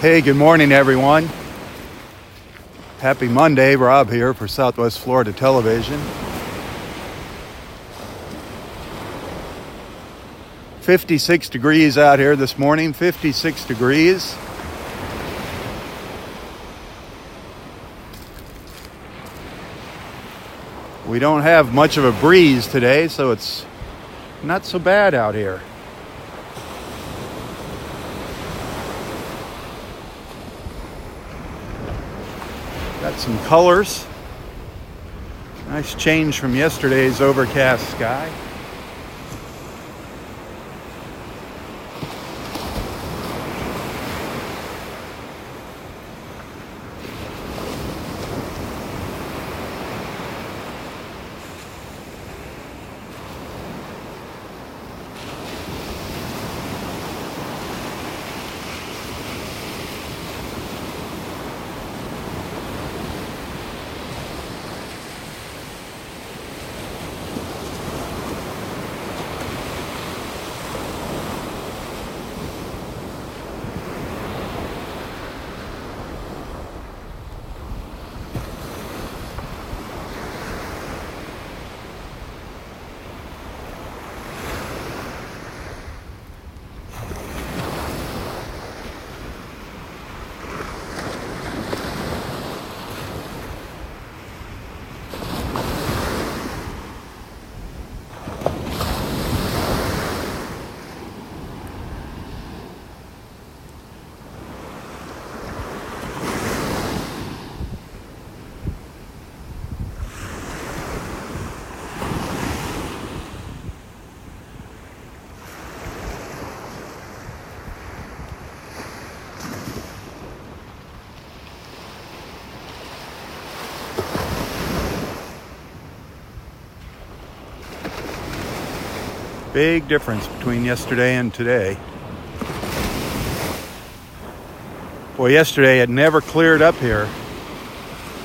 Hey, good morning, everyone. Happy Monday. Rob here for Southwest Florida Television. 56 degrees out here this morning, 56 degrees. We don't have much of a breeze today, so it's not so bad out here. Got some colors. Nice change from yesterday's overcast sky. Big difference between yesterday and today. Boy, yesterday it never cleared up here.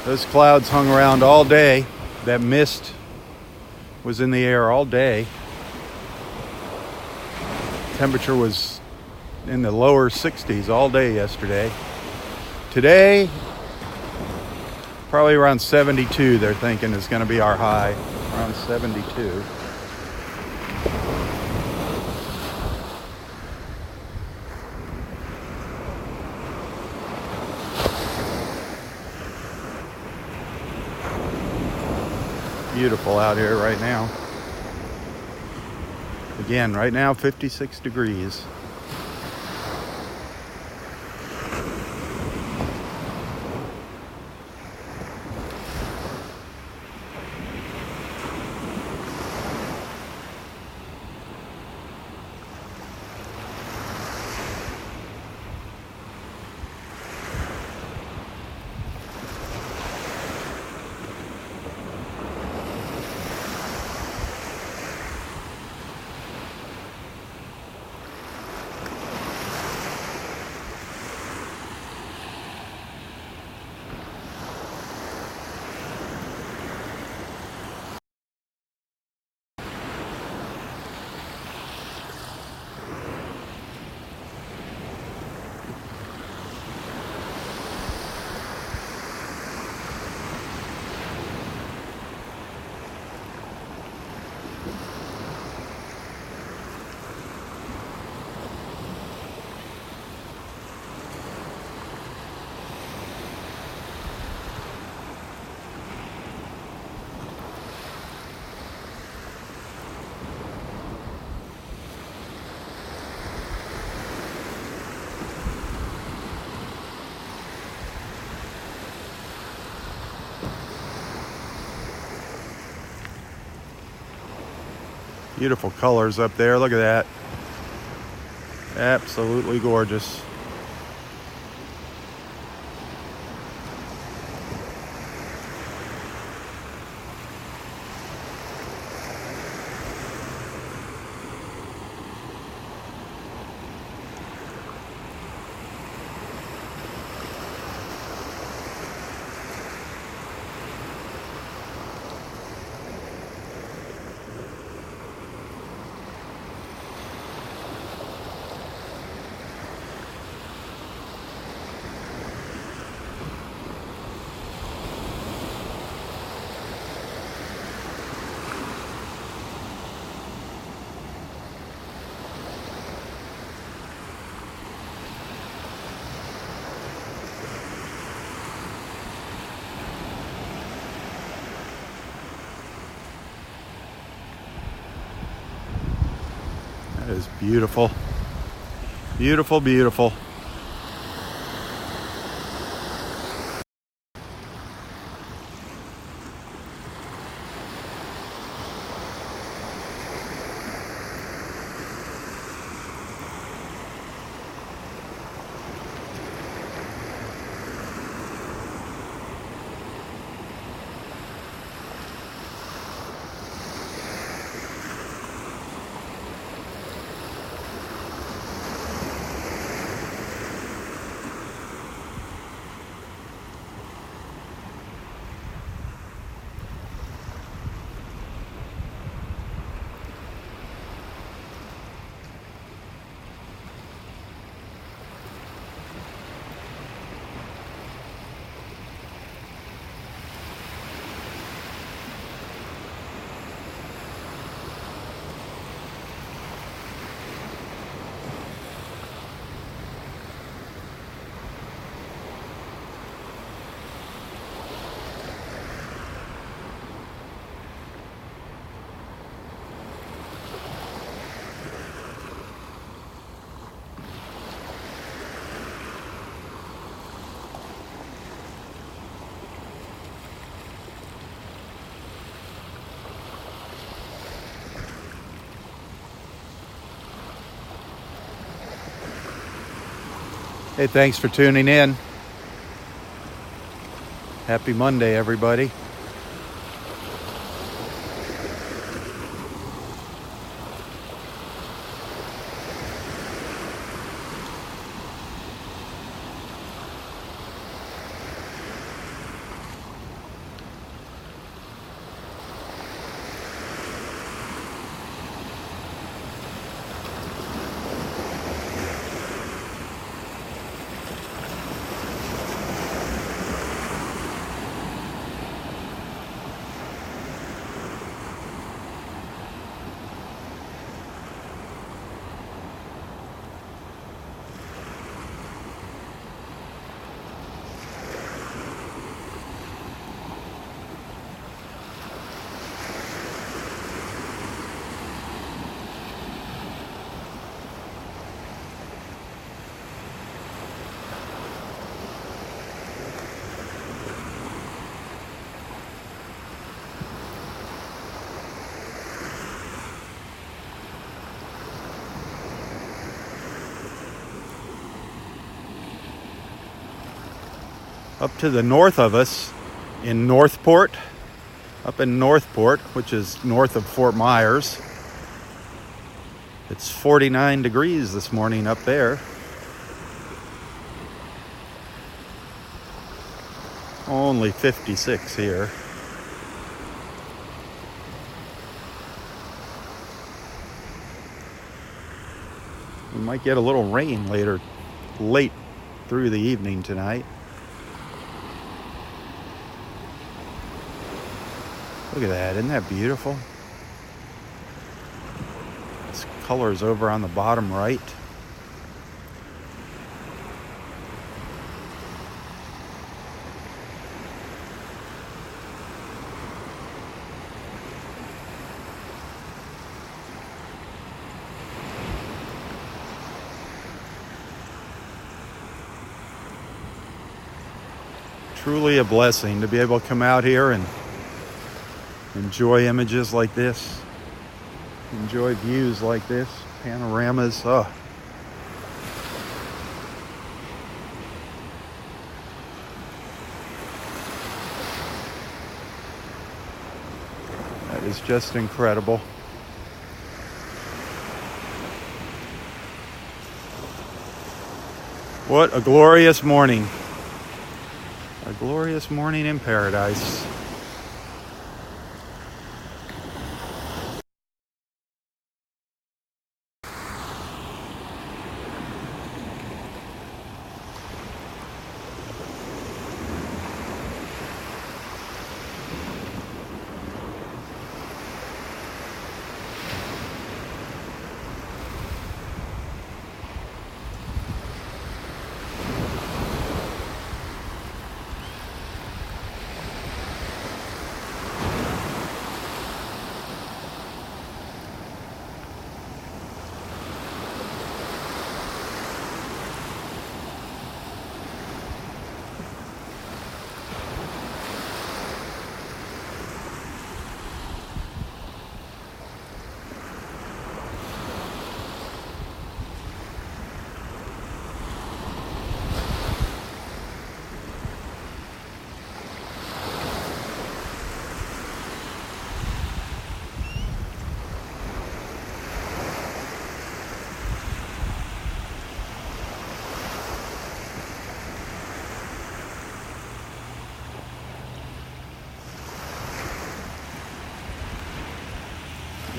Those clouds hung around all day. That mist was in the air all day. Temperature was in the lower 60s all day yesterday. Today, probably around 72, they're thinking is going to be our high, around 72. Beautiful out here right now. Again, right now 56 degrees. Beautiful colors up there. Look at that. Absolutely gorgeous. is beautiful. Beautiful, beautiful. Hey, thanks for tuning in. Happy Monday, everybody. Up to the north of us in Northport, up in Northport, which is north of Fort Myers. It's 49 degrees this morning up there. Only 56 here. We might get a little rain late through the evening tonight. Look at that, isn't that beautiful? This color is over on the bottom right. Truly a blessing to be able to come out here and enjoy images like this, enjoy views like this, panoramas. Oh. That is just incredible. What a glorious morning. A glorious morning in paradise.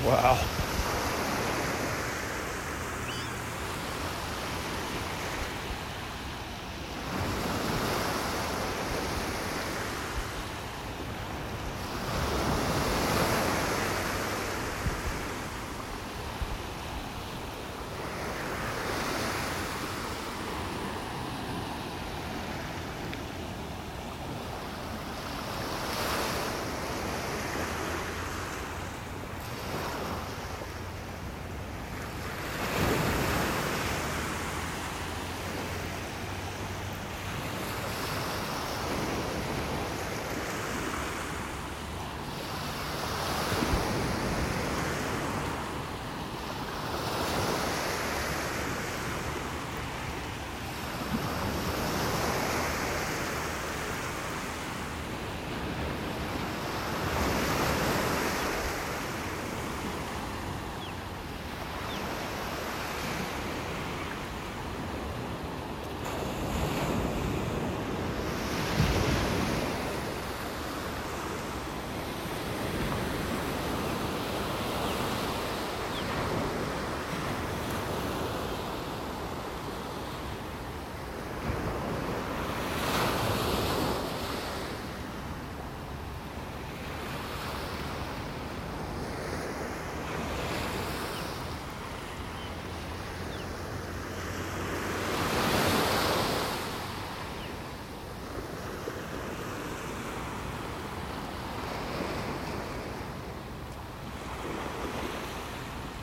Wow.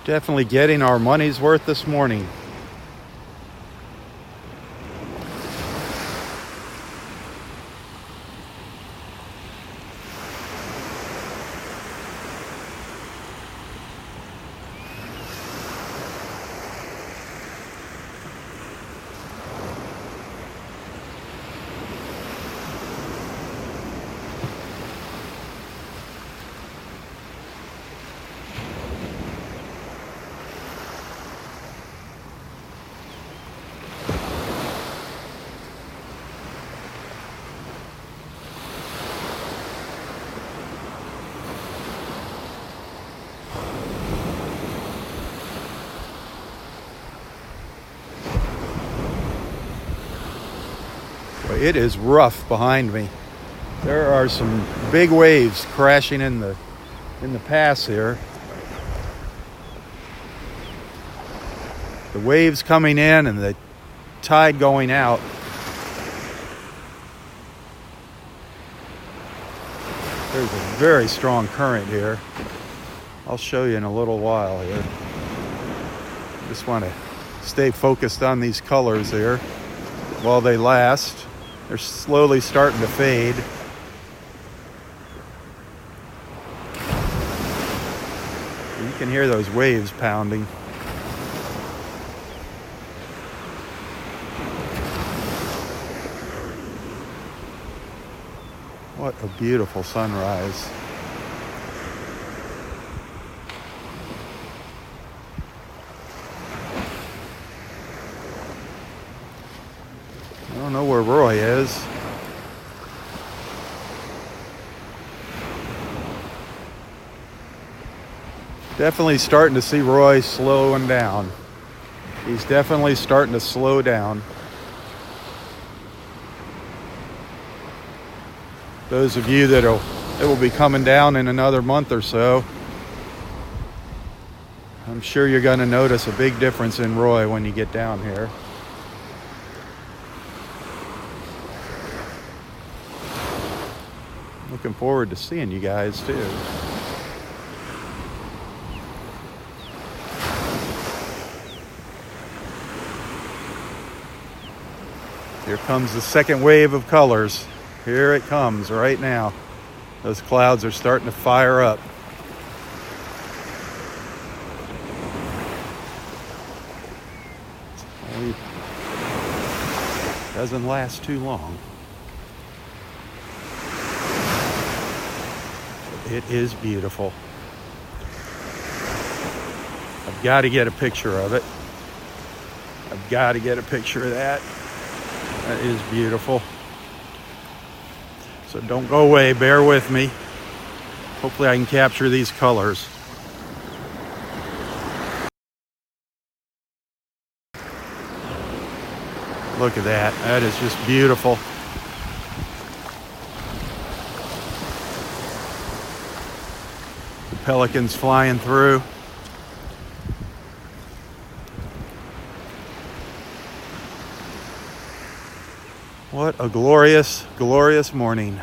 Definitely getting our money's worth this morning. It is rough behind me. There are some big waves crashing in the pass here. The waves coming in and the tide going out. There's a very strong current here. I'll show you in a little while here. Just want to stay focused on these colors here while they last. They're slowly starting to fade. You can hear those waves pounding. What a beautiful sunrise. I don't know where Roy is. Definitely starting to see Roy slowing down. He's definitely starting to slow down. Those of you that will be coming down in another month or so, I'm sure you're going to notice a big difference in Roy when you get down here. Looking forward to seeing you guys too. Here comes the second wave of colors. Here it comes right now. Those clouds are starting to fire up. It doesn't last too long. It is beautiful. I've got to get a picture of it. I've got to get a picture of that. That is beautiful. So don't go away, bear with me. Hopefully I can capture these colors. Look at that. That is just beautiful. The pelicans flying through. What a glorious, glorious morning.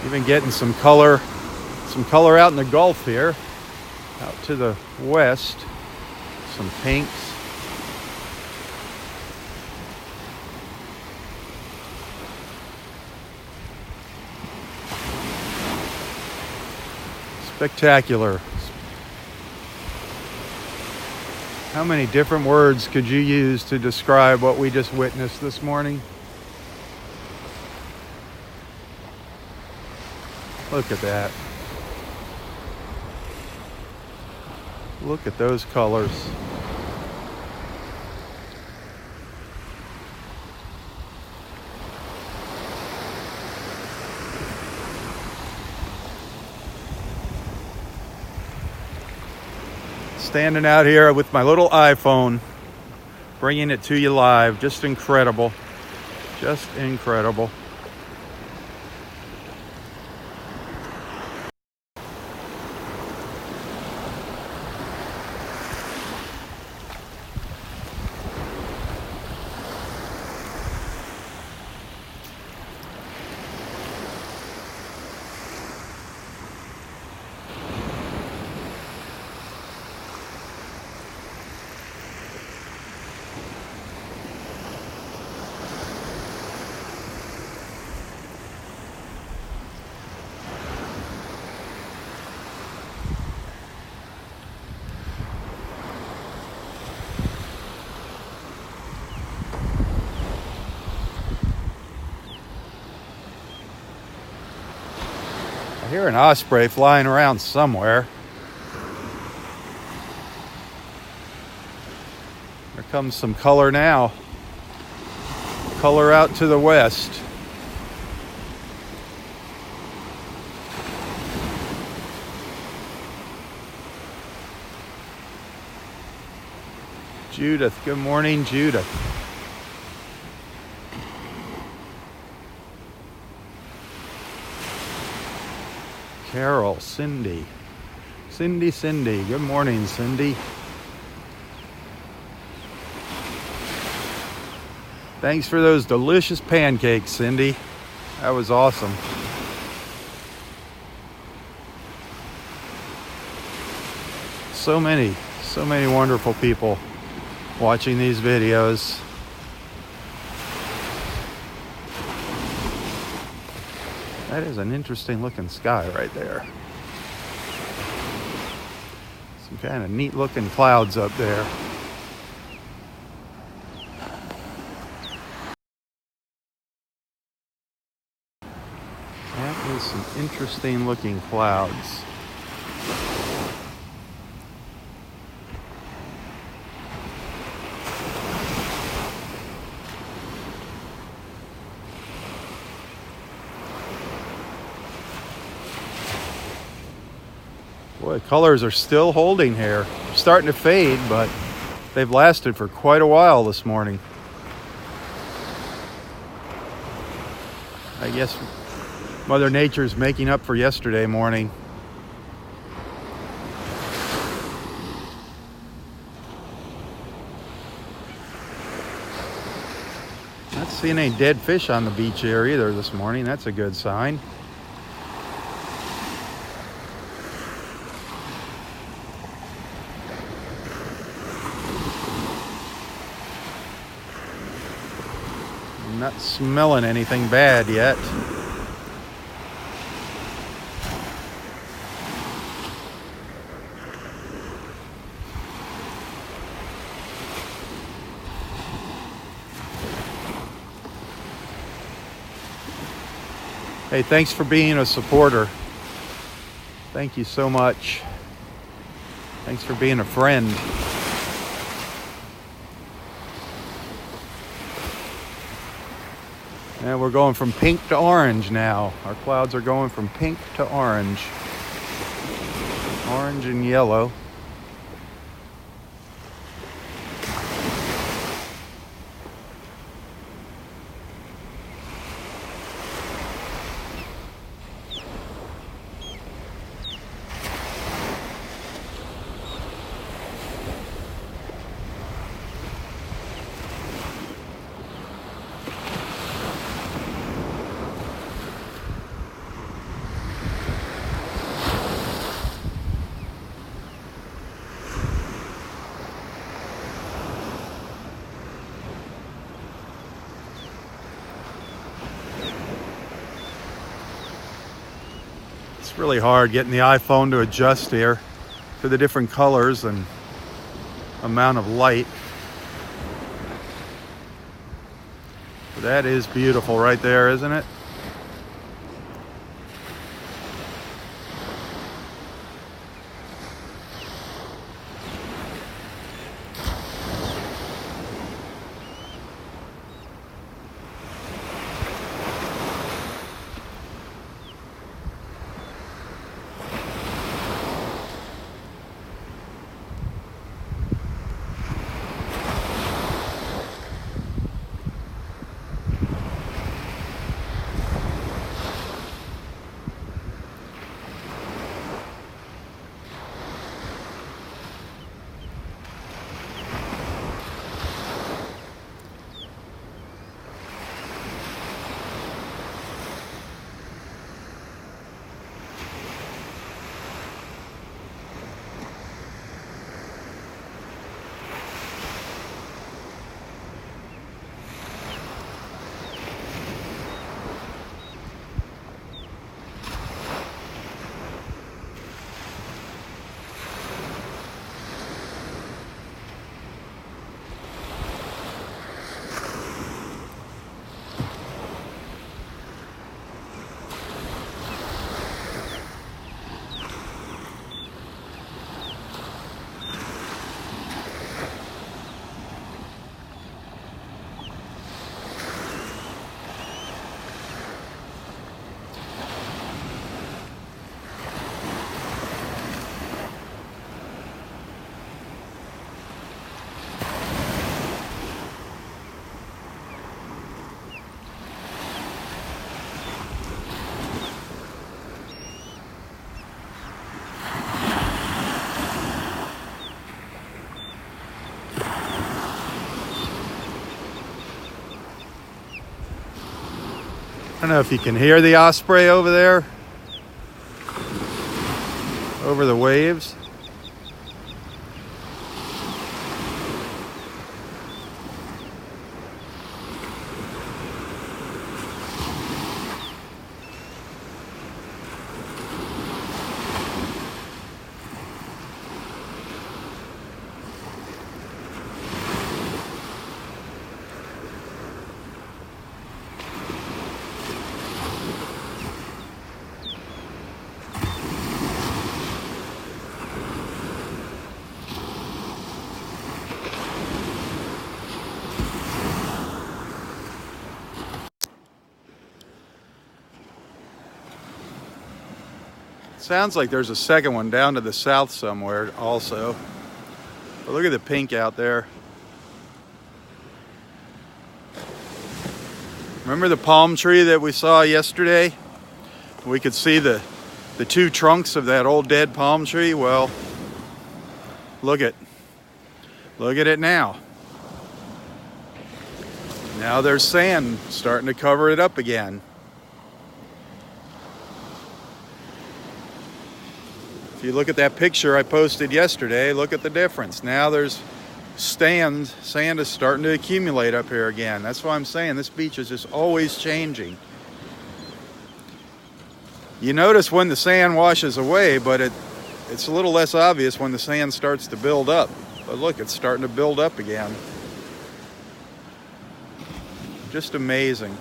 Even getting some color out in the Gulf here, out to the west. Some pinks. Spectacular. How many different words could you use to describe what we just witnessed this morning? Look at that. Look at those colors. Standing out here with my little iPhone, bringing it to you live. Just incredible. Just incredible. I hear an osprey flying around somewhere. There comes some color now. Color out to the west. Judith, good morning, Judith. Carol, Cindy. Cindy, good morning, Cindy. Thanks for those delicious pancakes, Cindy. That was awesome. So many wonderful people watching these videos. That is an interesting looking sky right there. Some kind of neat looking clouds up there. That is some interesting looking clouds. Boy, colors are still holding here. They're starting to fade, but they've lasted for quite a while this morning. I guess Mother Nature's making up for yesterday morning. Not seeing any dead fish on the beach here either this morning. That's a good sign. Not smelling anything bad yet. Hey, thanks for being a supporter. Thank you so much. Thanks for being a friend. And we're going from pink to orange now. Our clouds are going from pink to orange. Orange and yellow. It's really hard getting the iPhone to adjust here to the different colors and amount of light. That is beautiful right there, isn't it? I don't know if you can hear the osprey over there, over the waves. Sounds like there's a second one down to the south somewhere also. But look at the pink out there. Remember the palm tree that we saw yesterday? We could see the two trunks of that old dead palm tree. Well, look at it now. Now there's sand starting to cover it up again. If you look at that picture I posted yesterday, look at the difference. Now there's sand is starting to accumulate up here again. That's why I'm saying this beach is just always changing. You notice when the sand washes away, but it's a little less obvious when the sand starts to build up. But look, it's starting to build up again. Just amazing.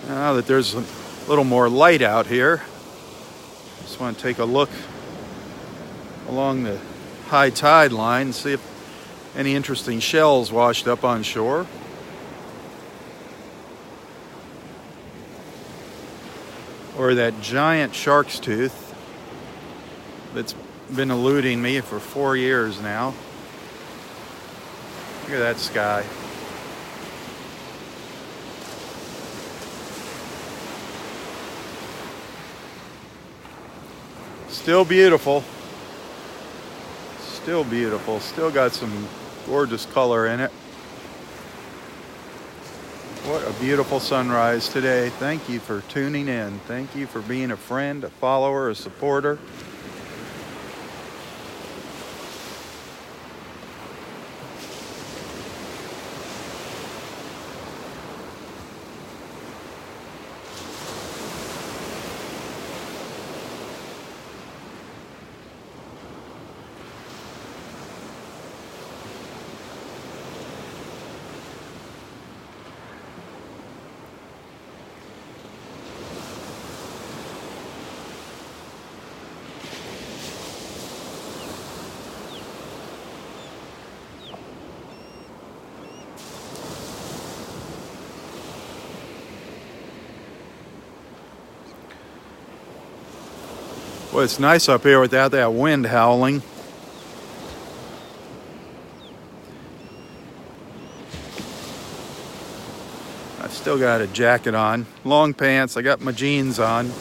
Now that there's a little more light out here, just want to take a look along the high tide line and see if any interesting shells washed up on shore. Or that giant shark's tooth that's been eluding me for 4 years now. Look at that sky. Still beautiful. Still beautiful. Still got some gorgeous color in it. What a beautiful sunrise today. Thank you for tuning in. Thank you for being a friend, a follower, a supporter. Well, it's nice up here without that wind howling. I've still got a jacket on, long pants, I got my jeans on.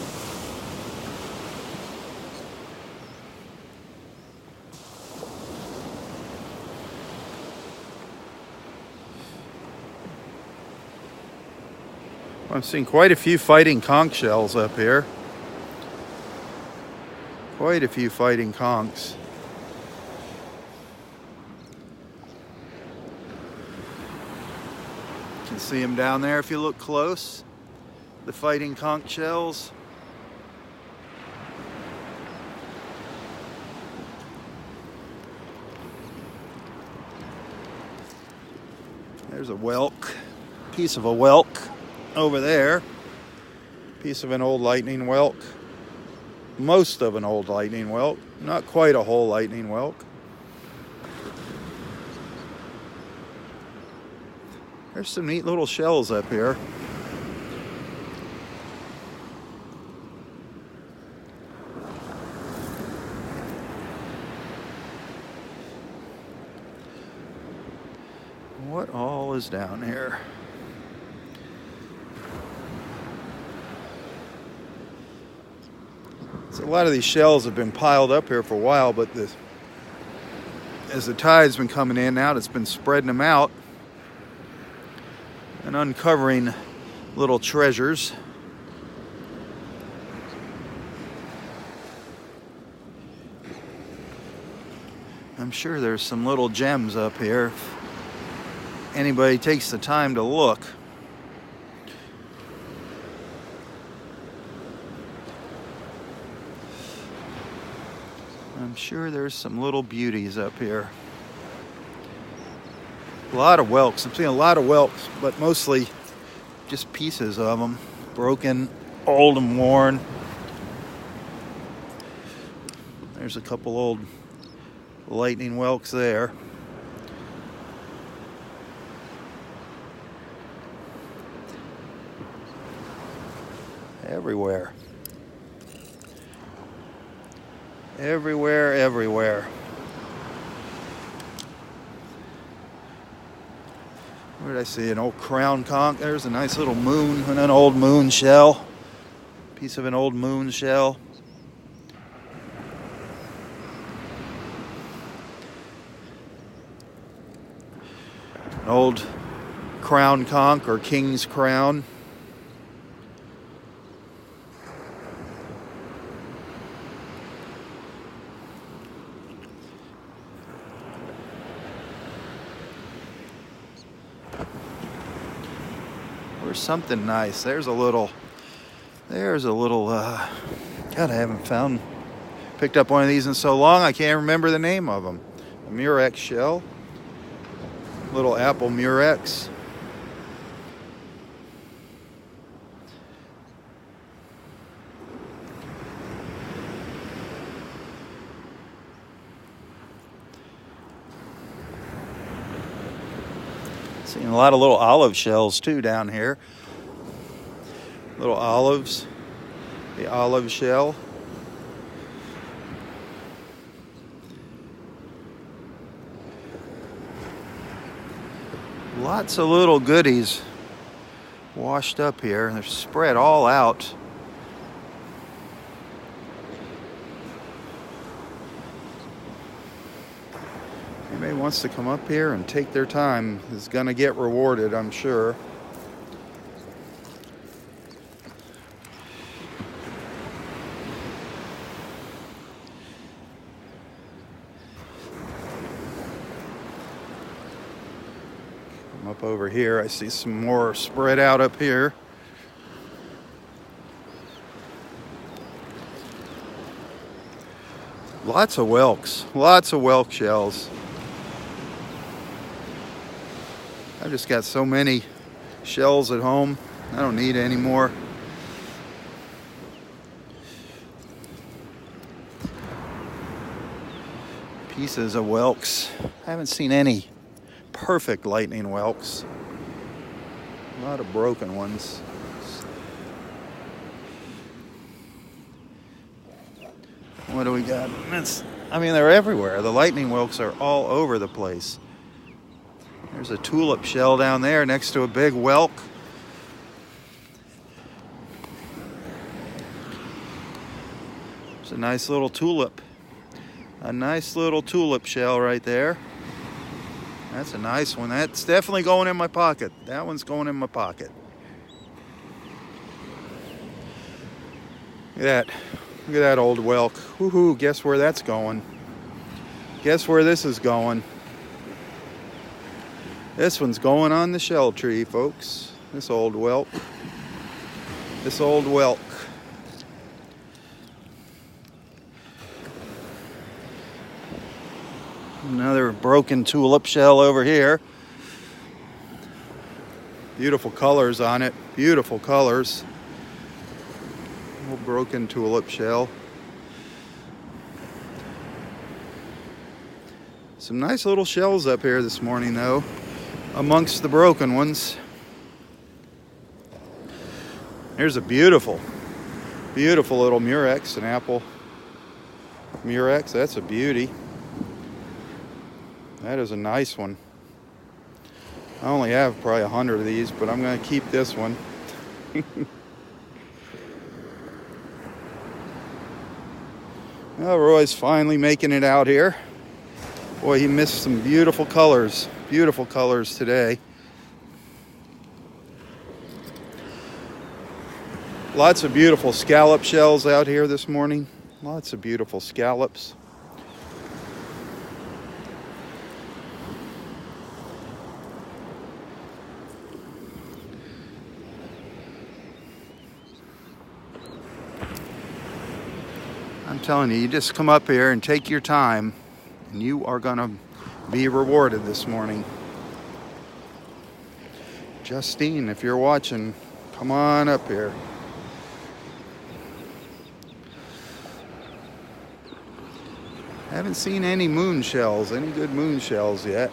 I'm seeing quite a few fighting conch shells up here. Quite a few fighting conchs. You can see them down there if you look close. The fighting conch shells. There's a whelk. Piece of a whelk over there. Piece of an old lightning whelk. Most of an old lightning whelk, not quite a whole lightning whelk. There's some neat little shells up here. What all is down here? A lot of these shells have been piled up here for a while, but as the tide's been coming in and out, it's been spreading them out and uncovering little treasures. I'm sure there's some little gems up here if anybody takes the time to look. I'm sure there's some little beauties up here. A lot of whelks. I'm seeing a lot of whelks, but mostly just pieces of them. Broken, old and worn. There's a couple old lightning whelks there. Everywhere. Everywhere, everywhere. Where did I see an old crown conch? There's a nice little moon and an old moon shell. Piece of an old moon shell. An old crown conch or king's crown. Or something nice. There's a little, God, I haven't picked up one of these in so long, I can't remember the name of them. A murex shell. Little apple murex. Seeing a lot of little olive shells too down here. Little olives, the olive shell. Lots of little goodies washed up here, and they're spread all out. Anybody wants to come up here and take their time is going to get rewarded, I'm sure. Come up over here. I see some more spread out up here. Lots of whelk shells. I've just got so many shells at home. I don't need any more. Pieces of whelks. I haven't seen any perfect lightning whelks. A lot of broken ones. What do we got? I mean, they're everywhere. The lightning whelks are all over the place. There's a tulip shell down there next to a big whelk. It's a nice little tulip. A nice little tulip shell right there. That's a nice one. That's definitely going in my pocket. That one's going in my pocket. Look at that. Look at that old whelk. Woohoo, guess where that's going? Guess where this is going? This one's going on the shell tree, folks. This old whelk. This old whelk. Another broken tulip shell over here. Beautiful colors on it. Beautiful colors. Little broken tulip shell. Some nice little shells up here this morning, though, amongst the broken ones. Here's a beautiful, beautiful little murex, an apple murex. That's a beauty. That is a nice one. I only have probably 100 of these, but I'm going to keep this one. Well, Roy's finally making it out here. Boy, he missed some beautiful colors today. Lots of beautiful scallop shells out here this morning. Lots of beautiful scallops. I'm telling you, you just come up here and take your time, and you are going to be rewarded this morning. Justine, if you're watching, come on up here. I haven't seen any moon shells, any good moon shells yet.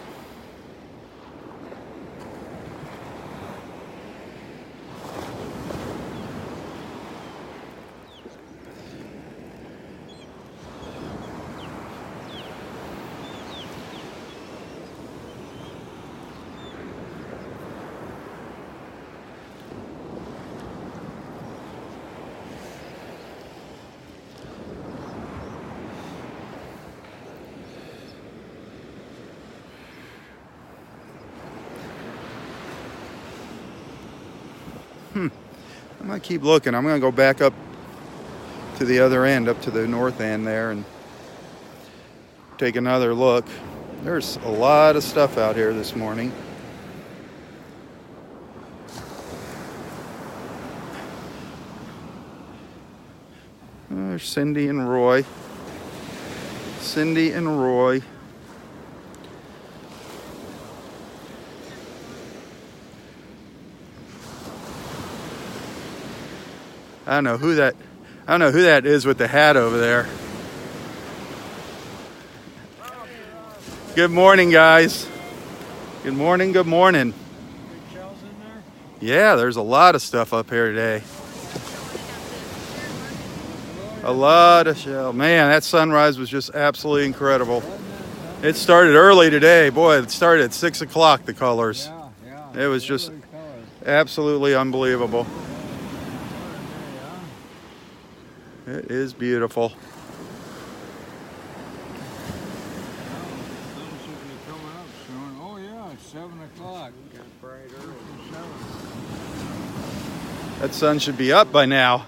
I'm going to keep looking. I'm going to go back up to the other end, up to the north end there, and take another look. There's a lot of stuff out here this morning. There's Cindy and Roy. Cindy and Roy. I don't know who that is with the hat over there. Good morning, guys. Good morning, good morning. Yeah, there's a lot of stuff up here today. A lot of shell. Man, that sunrise was just absolutely incredible. It started early today. Boy, it started at 6 o'clock, the colors. It was just absolutely unbelievable. It is beautiful. Oh yeah, it's 7 o'clock. That sun should be up by now.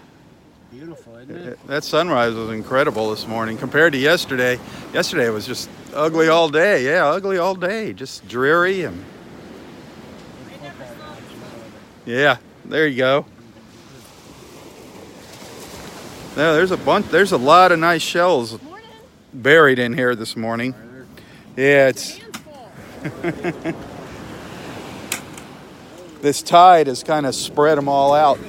Beautiful, isn't it? That sunrise was incredible this morning compared to yesterday. Yesterday was just ugly all day. Yeah, ugly all day. Just dreary and... Yeah, there you go. Now, there's a lot of nice shells buried in here this morning. Yeah, it's... This tide has kind of spread them all out.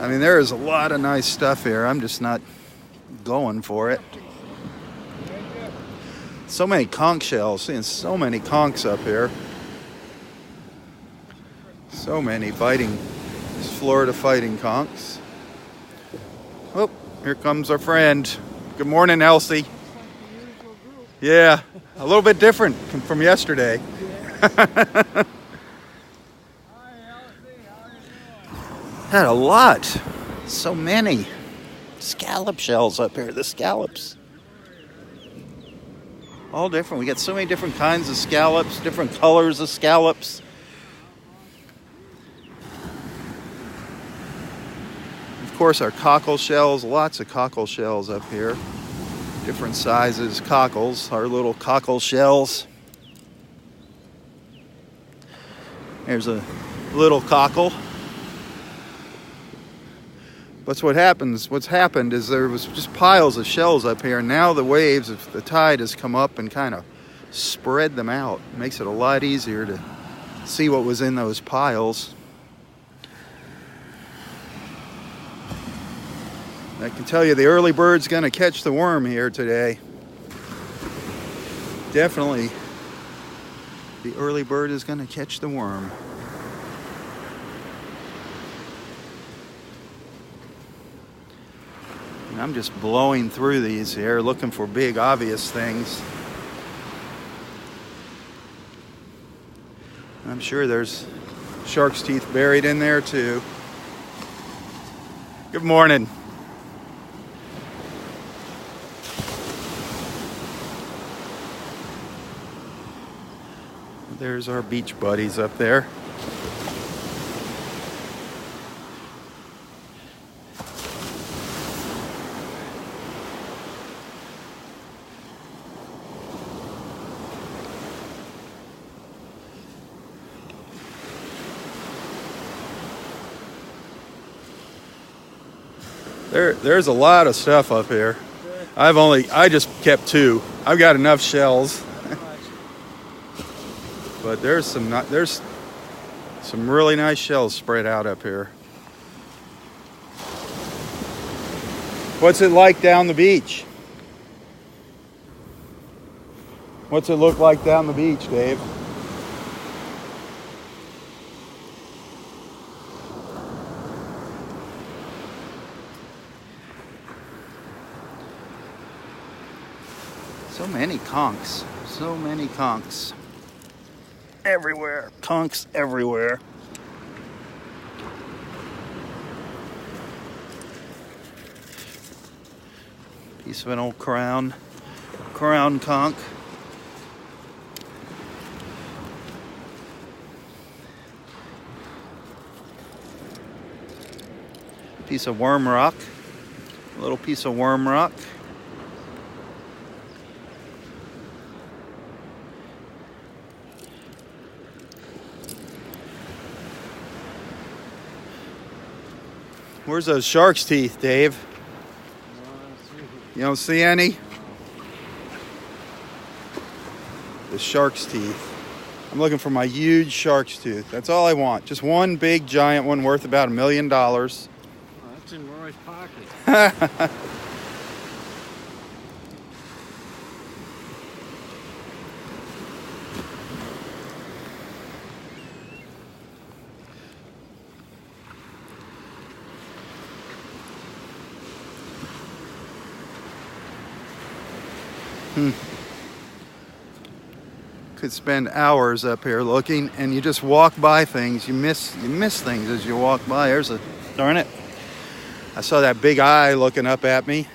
I mean, there is a lot of nice stuff here. I'm just not going for it. So many conch shells. Seeing so many conchs up here. So many fighting, Florida fighting conchs. Oh, here comes our friend. Good morning, Elsie. Yeah, a little bit different from yesterday. Had a lot. So many scallop shells up here. The scallops. All different. We got so many different kinds of scallops, different colors of scallops. Of course, our cockle shells. Lots of cockle shells up here. Different sizes cockles. Our little cockle shells. There's a little cockle. What's happened is there was just piles of shells up here, and now the waves of the tide has come up and kind of spread them out. It makes it a lot easier to see what was in those piles. I can tell you the early bird's going to catch the worm here today. Definitely, the early bird is going to catch the worm. And I'm just blowing through these here, looking for big, obvious things. I'm sure there's shark's teeth buried in there too. Good morning. There's our beach buddies up there. There's a lot of stuff up here. I just kept 2. I've got enough shells. But there's some really nice shells spread out up here. What's it like down the beach? What's it look like down the beach, Dave? So many conchs. So many conchs. Everywhere. Conchs everywhere. Piece of an old crown conch. Piece of worm rock. A little piece of worm rock. Where's those shark's teeth, Dave? You don't see any? The shark's teeth. I'm looking for my huge shark's tooth. That's all I want. Just one big giant one worth about $1 million. Oh, that's in Roy's pocket. Could spend hours up here looking, and you just walk by things. You miss things as you walk by. Darn it. I saw that big eye looking up at me.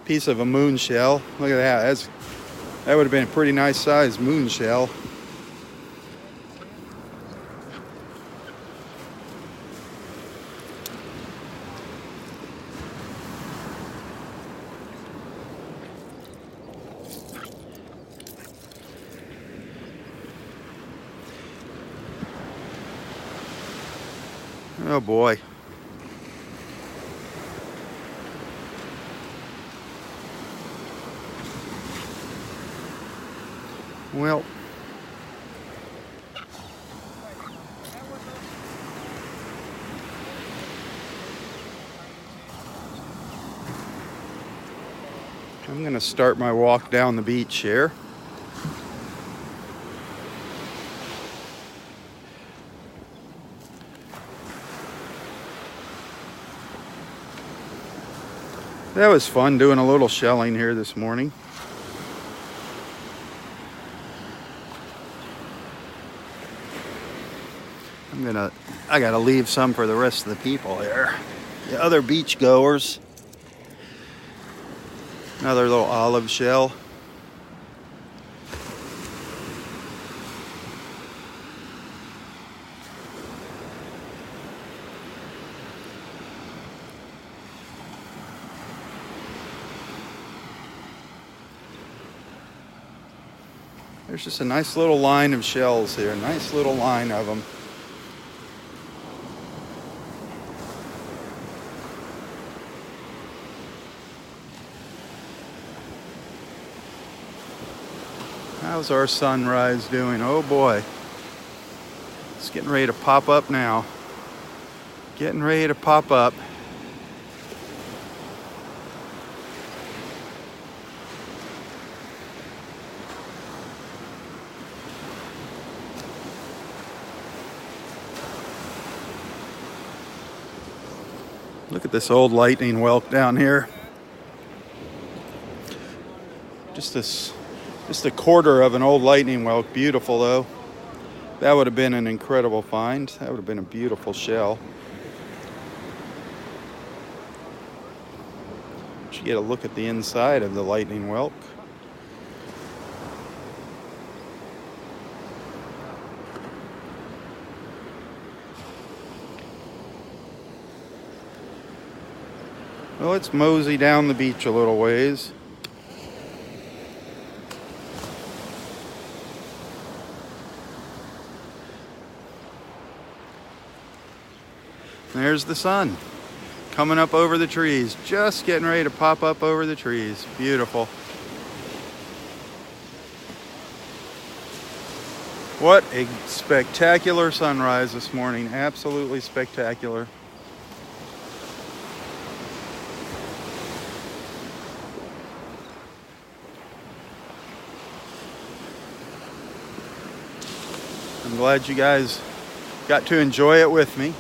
Piece of a moon shell. Look at that. That would have been a pretty nice sized moon shell. Oh boy. Well, I'm going to start my walk down the beach here. That was fun doing a little shelling here this morning. I gotta leave some for the rest of the people here. The other beach goers. Another little olive shell. There's just a nice little line of shells here. Nice little line of them. How's our sunrise doing? Oh boy. It's getting ready to pop up now. Getting ready to pop up. Look at this old lightning whelk down here. Just a quarter of an old lightning whelk. Beautiful though. That would have been an incredible find. That would have been a beautiful shell. Should get a look at the inside of the lightning whelk. Well, let's mosey down the beach a little ways. There's the sun coming up over the trees, just getting ready to pop up over the trees. Beautiful. What a spectacular sunrise this morning. Absolutely spectacular. I'm glad you guys got to enjoy it with me.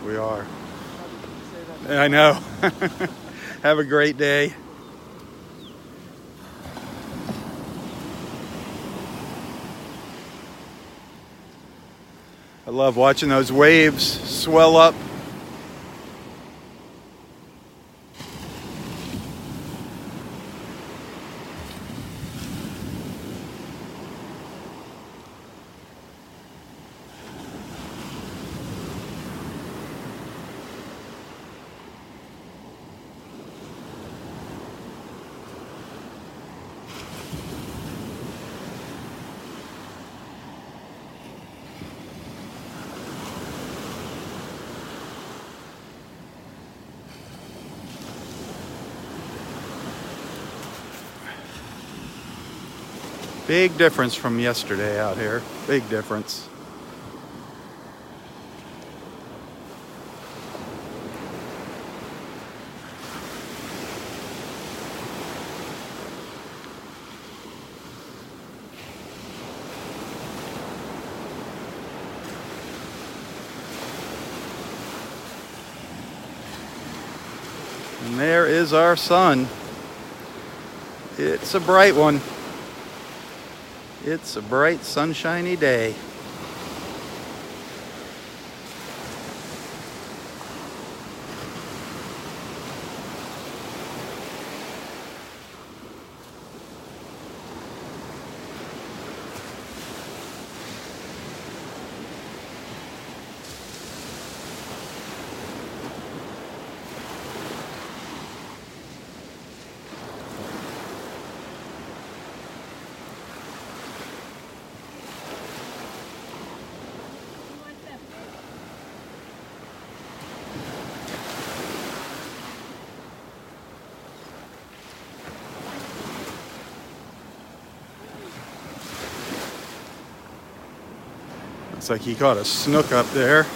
We are. I know. Have a great day. I love watching those waves swell up Big difference from yesterday out here. Big difference. And there is our sun. It's a bright one. It's a bright, sunshiny day. Looks like he caught a snook up there.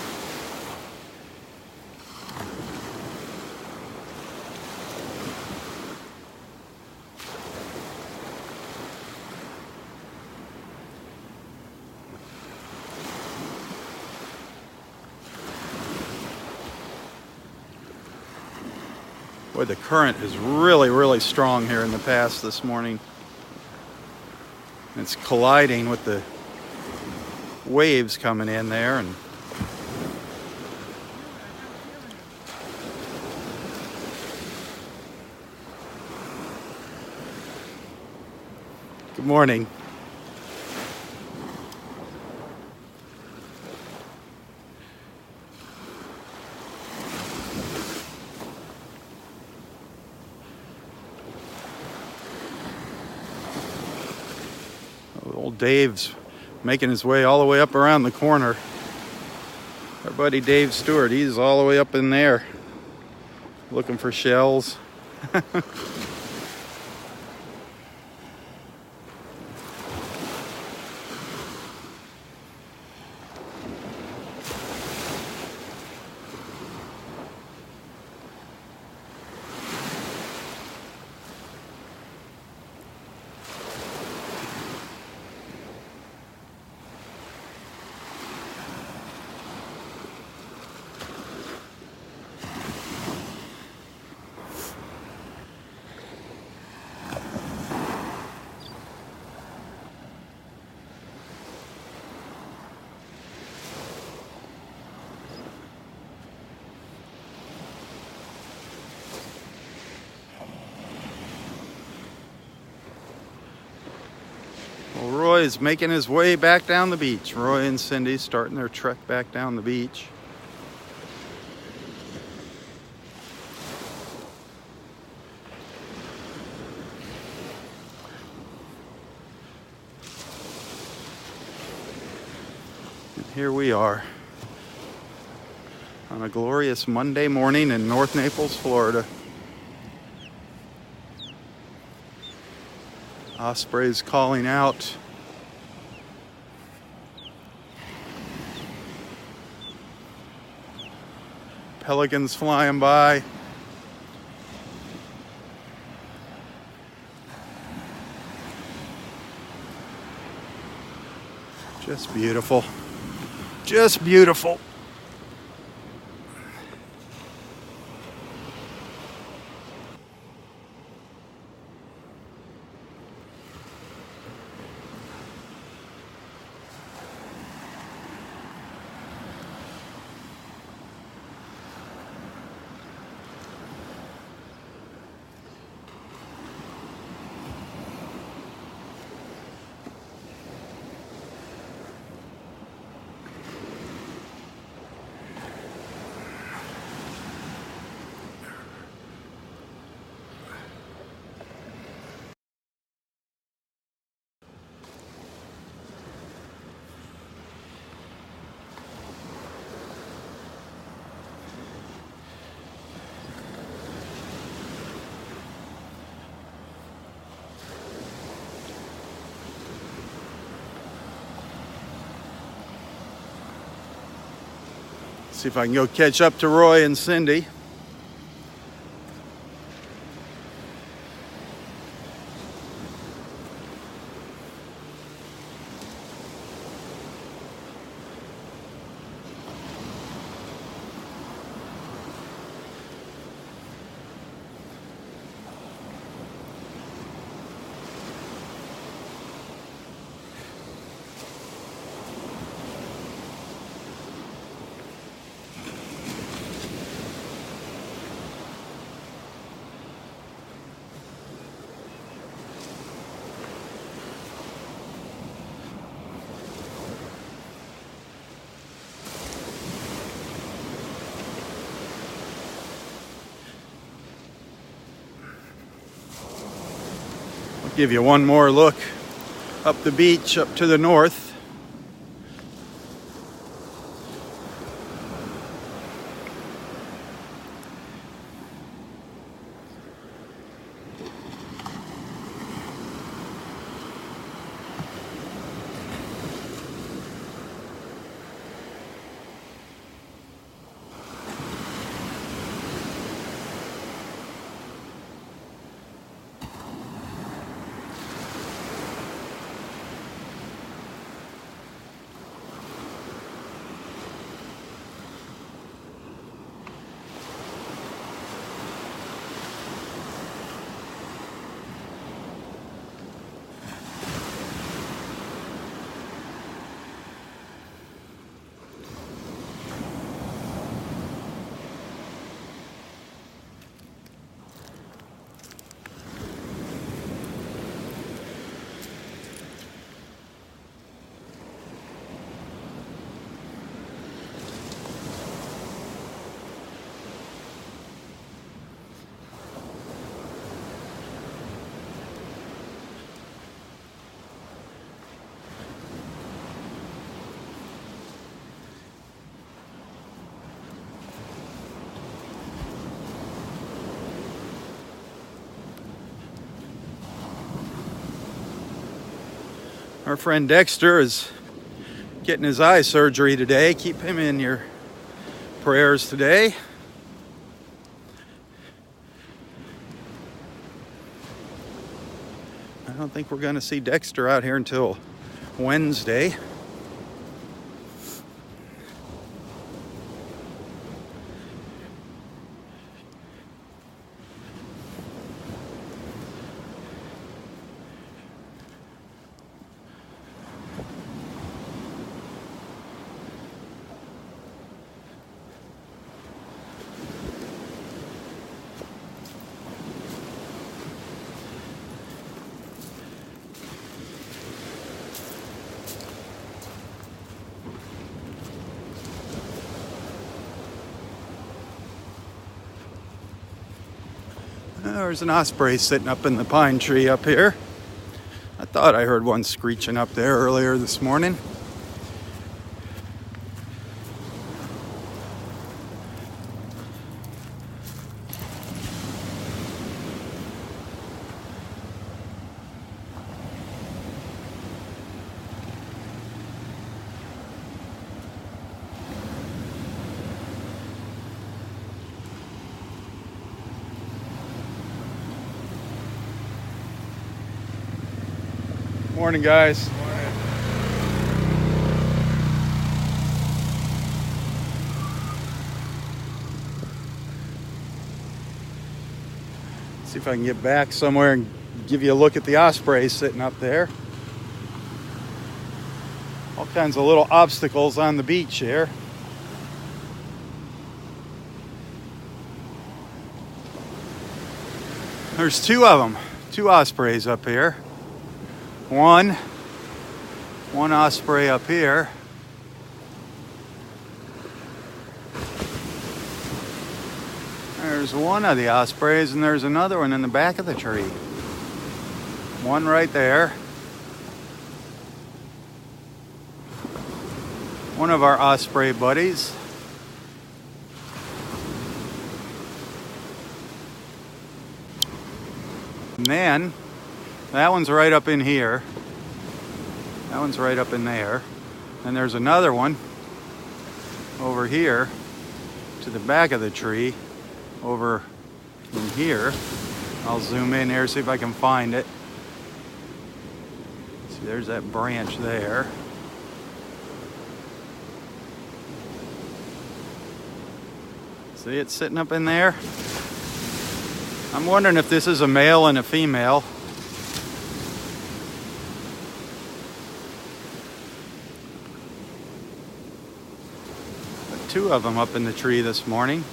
Boy, the current is really, really strong here in the pass this morning. It's colliding with the waves coming in there, and good morning. Old Dave's making his way all the way up around the corner. Our buddy Dave Stewart, he's all the way up in there looking for shells. Well, Roy is making his way back down the beach. Roy and Cindy starting their trek back down the beach. And here we are on a glorious Monday morning in North Naples, Florida. Ospreys calling out. Pelicans flying by. Just beautiful. Just beautiful. See if I can go catch up to Roy and Cindy. Give you one more look up the beach, up to the north. Our friend Dexter is getting his eye surgery today. Keep him in your prayers today. I don't think we're going to see Dexter out here until Wednesday. There's an osprey sitting up in the pine tree up here. I thought I heard one screeching up there earlier this morning. Morning, guys. Morning. See if I can get back somewhere and give you a look at the osprey sitting up there. All kinds of little obstacles on the beach here. There's two of them, two ospreys up here. One osprey up here. There's one of the ospreys, and there's another one in the back of the tree. One right there. One of our osprey buddies. And then that one's right up in here. That one's right up in there. And there's another one over here. to the back of the tree over in here. I'll zoom in here, see if I can find it. See, there's that branch there. See it sitting up in there? I'm wondering if this is a male and a female. But two of them up in the tree this morning.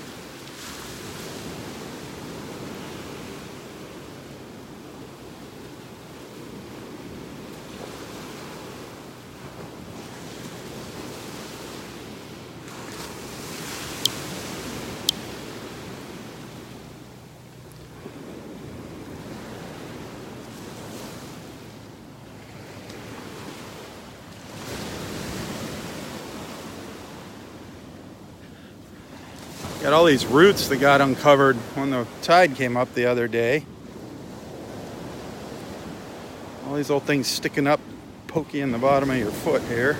Got all these roots that got uncovered when the tide came up the other day. All these old things sticking up, pokey in the bottom of your foot here.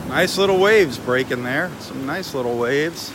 Nice little waves breaking there. Some nice little waves.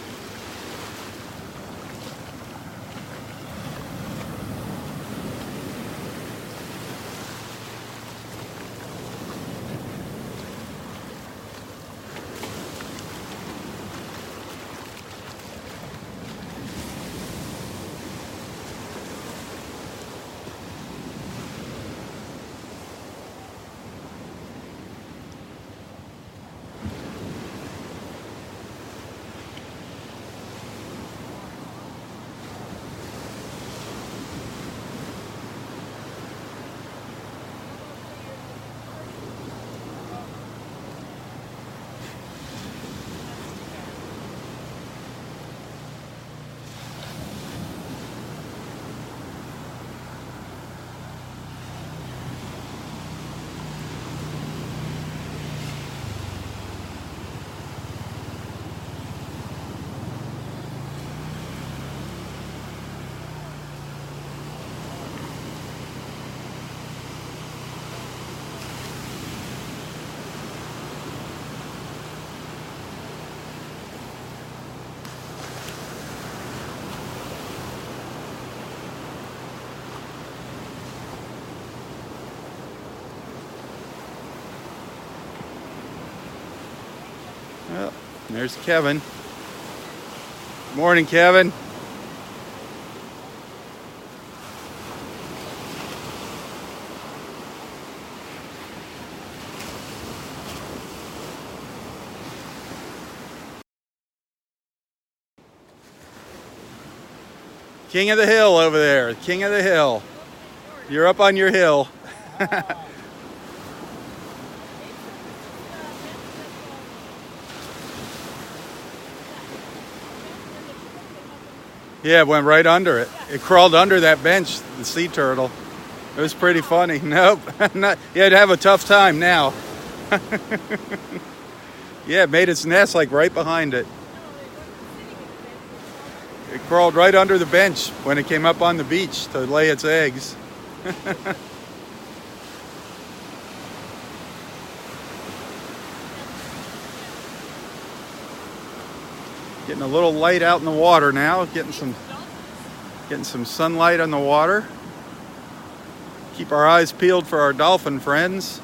Well, there's Kevin. Morning, Kevin. King of the hill over there. King of the hill. You're up on your hill. Yeah, it went right under it. It crawled under that bench, the sea turtle. It was pretty funny. Nope. It'd have a tough time now. Yeah, it made its nest like right behind it. It crawled right under the bench when it came up on the beach to lay its eggs. Getting a little light out in the water now, getting some sunlight on the water. Keep our eyes peeled for our dolphin friends.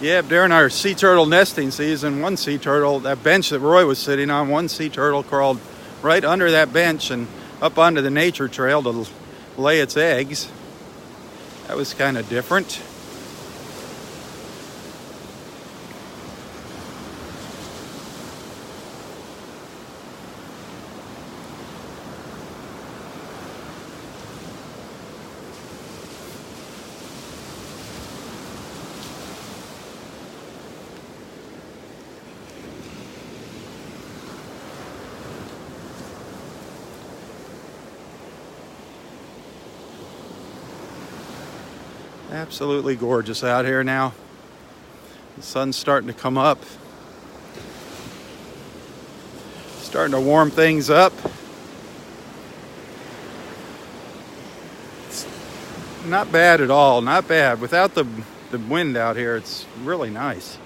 Yeah, during our sea turtle nesting season, one sea turtle, that bench that Roy was sitting on, one sea turtle crawled right under that bench and up onto the nature trail to lay its eggs. That was kind of different. Absolutely gorgeous out here now. The sun's starting to come up. Starting to warm things up. It's not bad at all, not bad. Without the wind out here, it's really nice.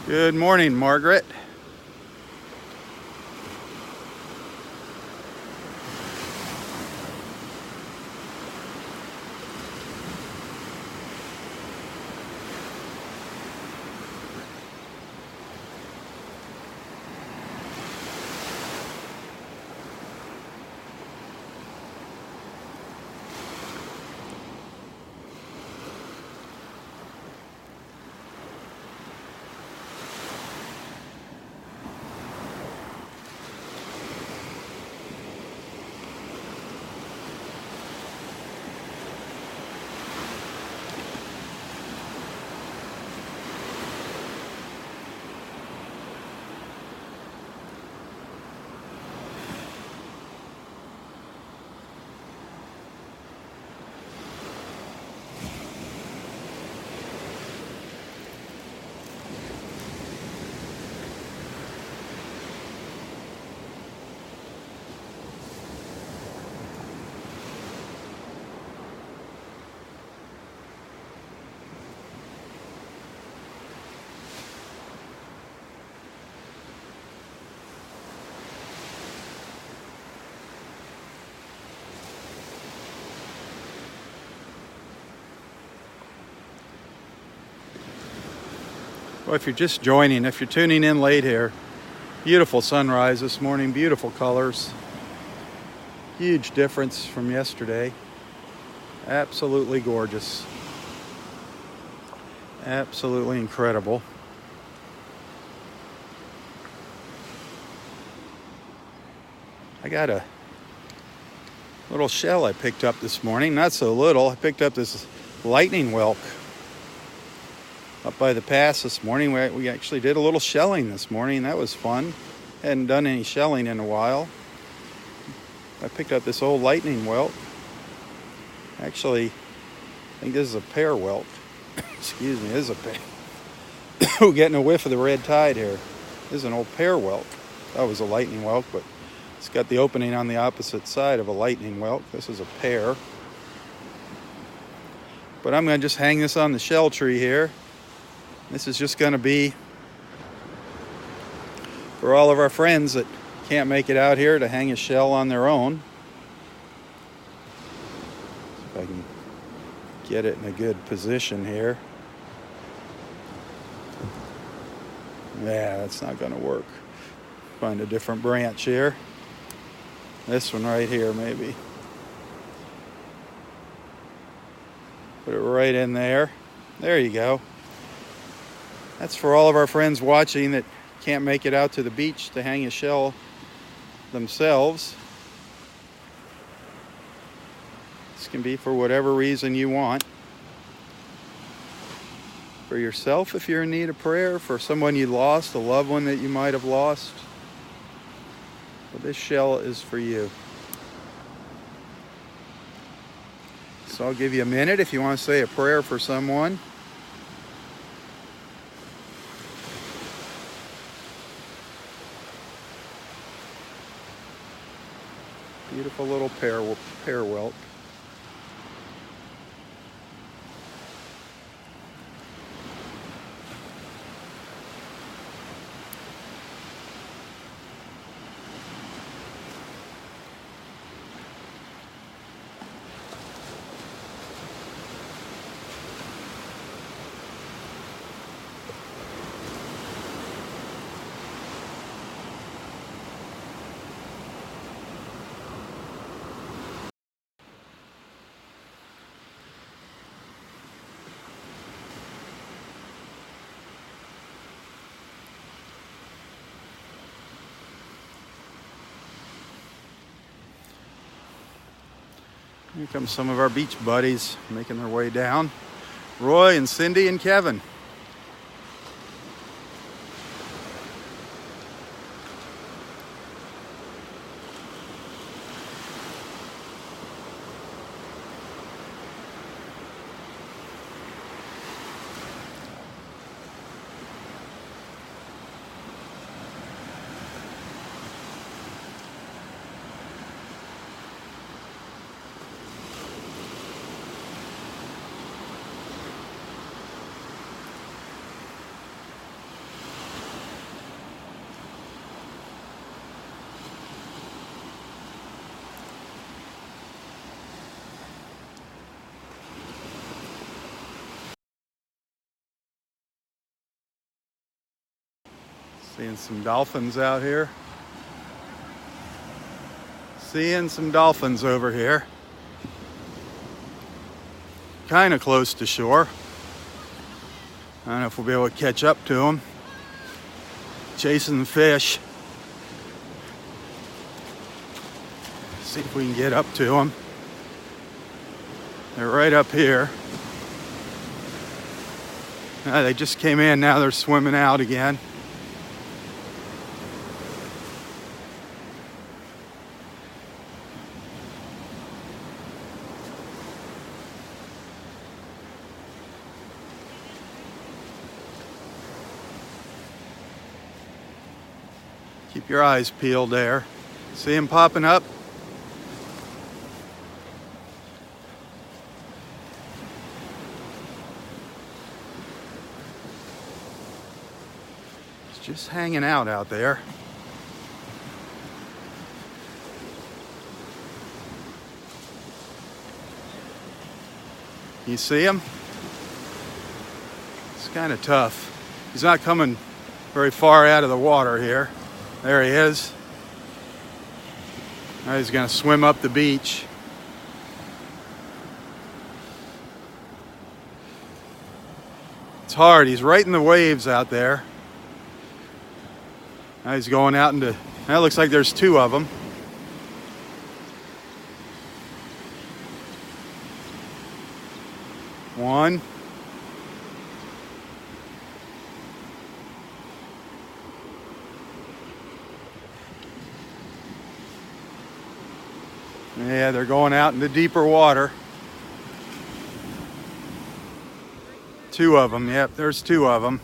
Good morning, Margaret. Well, if you're just joining, if you're tuning in late here, beautiful sunrise this morning, beautiful colors. Huge difference from yesterday. Absolutely gorgeous. Absolutely incredible. I little shell I picked up this morning. Not so little. I picked up this lightning whelk up by the pass this morning. We actually did a little shelling this morning. That was fun. Hadn't done any shelling in a while. I picked up this old lightning whelk. Actually, I think this is a pear whelk. Excuse me, this is a pear. We're getting a whiff of the red tide here. This is an old pear whelk. That was a lightning whelk, but it's got the opening on the opposite side of a lightning whelk. This is a pear. But I'm going to just hang this on the shell tree here. This is just going to be for all of our friends that can't make it out here to hang a shell on their own. See if I can get it in a good position here. Yeah, that's not going to work. Find a different branch here. This one right here, maybe. Put it right in there. There you go. That's for all of our friends watching that can't make it out to the beach to hang a shell themselves. This can be for whatever reason you want. For yourself, if you're in need of prayer, for someone you lost, a loved one that you might have lost. Well, this shell is for you. So I'll give you a minute if you want to say a prayer for someone. Beautiful little pear whelk. Here come some of our beach buddies making their way down. Roy and Cindy and Kevin. Seeing some dolphins out here. Seeing some dolphins over here. Kind of close to shore. I don't know if we'll be able to catch up to them. Chasing the fish. See if we can get up to them. They're right up here. They just came in, now they're swimming out again. Keep your eyes peeled there. See them popping up? It's just hanging out there. You see him? It's kind of tough. He's not coming very far out of the water here. There he is. Now he's going to swim up the beach. It's hard. He's right in the waves out there. Now he's going out into... Now it looks like there's two of them. One. Yeah, they're going out into deeper water. Two of them, yep, there's two of them.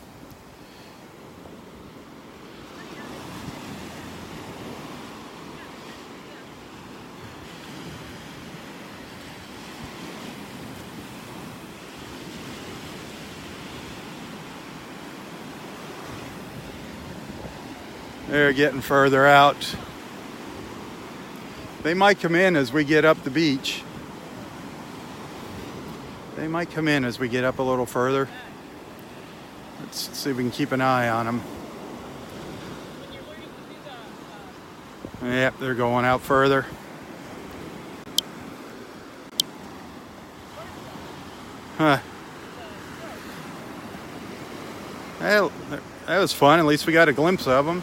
They're getting further out. They might come in as we get up the beach. They might come in as we get up a little further. Let's see if we can keep an eye on them. Yep, they're going out further. Huh. Well, that was fun. At least we got a glimpse of them.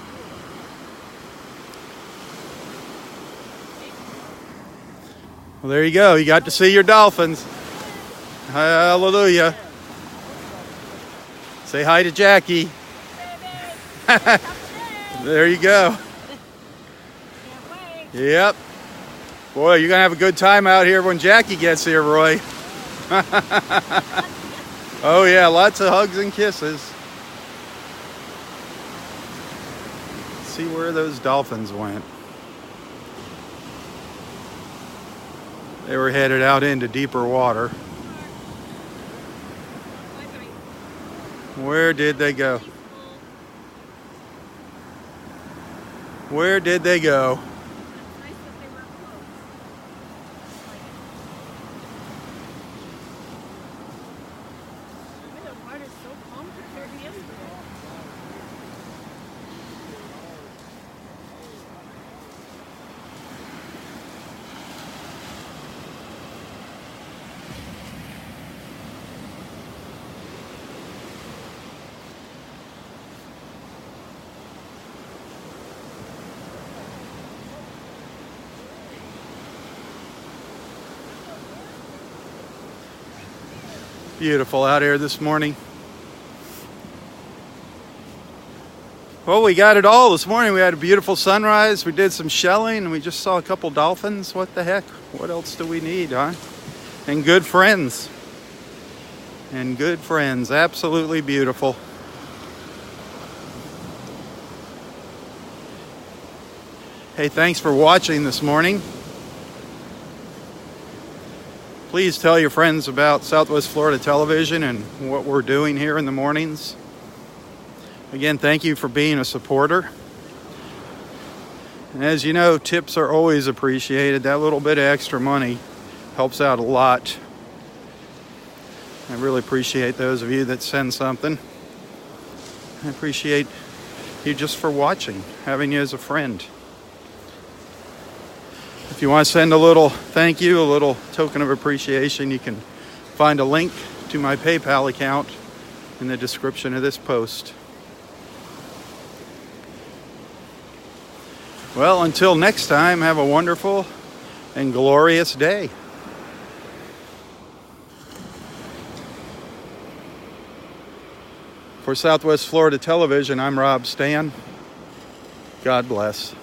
Well, there you go. You got to see your dolphins. Hallelujah. Say hi to Jackie. There you go. Yep. Boy, you're going to have a good time out here when Jackie gets here, Roy. Oh, yeah, lots of hugs and kisses. Let's see where those dolphins went. They were headed out into deeper water. Where did they go? Where did they go? Beautiful out here this morning. Well, we got it all this morning. We had a beautiful sunrise. We did some shelling, and we just saw a couple dolphins. What the heck? What else do we need, huh? And good friends. And good friends. Absolutely beautiful. Hey, thanks for watching this morning. Please tell your friends about Southwest Florida Television and what we're doing here in the mornings. Again, thank you for being a supporter. And as you know, tips are always appreciated. That little bit of extra money helps out a lot. I really appreciate those of you that send something. I appreciate you just for watching, having you as a friend. If you want to send a little thank you, a little token of appreciation, you can find a link to my PayPal account in the description of this post. Well, until next time, have a wonderful and glorious day. For Southwest Florida Television, I'm Robb Stan. God bless.